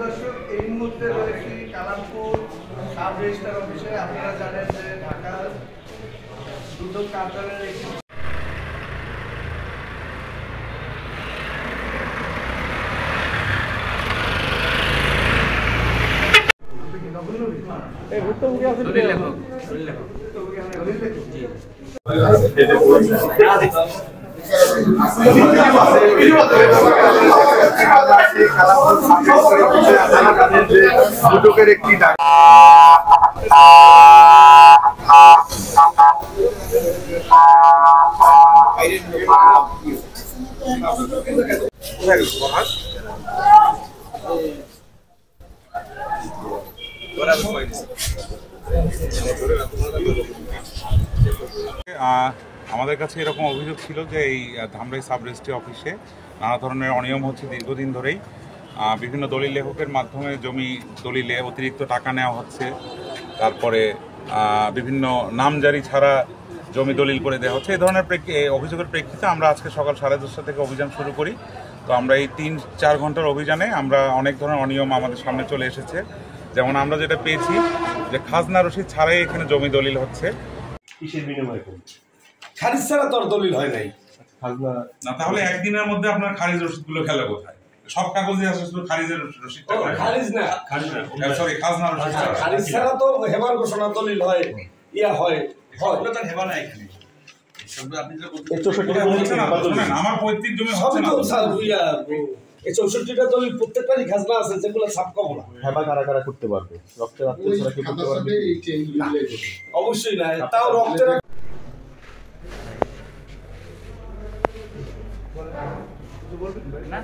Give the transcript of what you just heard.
দর্শক, এই মুহূর্তে রয়েছি কালামপুর সাব রেজিস্ট্রার অফিসে। আপনারা জানেন যে ঢাকার দুদক কার্যালয়ের একটি দুদকের একটি আমাদের কাছে এরকম অভিযোগ ছিল যে এই ধামরাই সাব রেজিস্ট্রি অফিসে নানা ধরনের অনিয়ম হচ্ছে দীর্ঘদিন ধরেই। বিভিন্ন দলিল লেখকের মাধ্যমে জমি দলিলে অতিরিক্ত টাকা নেওয়া হচ্ছে, তারপরে বিভিন্ন নামজারি ছাড়া জমি দলিল করে দেওয়া হচ্ছে। এই ধরনের অভিযোগের প্রেক্ষিতে আমরা আজকে সকাল 10:30 থেকে অভিযান শুরু করি। তো আমরা এই 3-4 ঘন্টার অভিযানে আমরা অনেক ধরনের অনিয়ম আমাদের সামনে চলে এসেছে। যেমন আমরা যেটা পেয়েছি যে খাজনা রসিদ ছাড়াই এখানে জমি দলিল হচ্ছে। কিসের বিনিময়ে খারিজ ছাড়া তোর দলিল হয় নাই না, তাহলে একদিনের মধ্যে আপনার খারিজ রসিদগুলো খেলা কোথায়? সব কাগজে আছে শুধু খারিজের রসিদটা, খারিজ না সরি খাজনা রসিদ। খারিজ ছাড়া তো হেবার ঘোষণা দলিল হয়, ইয়া হয় ওগুলো তো হেবা না এখানে। আমার পৈতৃক জমি সবই তো এই 64টা দলিল প্রত্যেকটারই খাজনা আছে, যেগুলো সাব কমলা। হেবা কারা কারা করতে পারবে? রক্তের আত্মীয় ছাড়া কি করতে পারবে? অবশ্যই না, তাও রক্তের না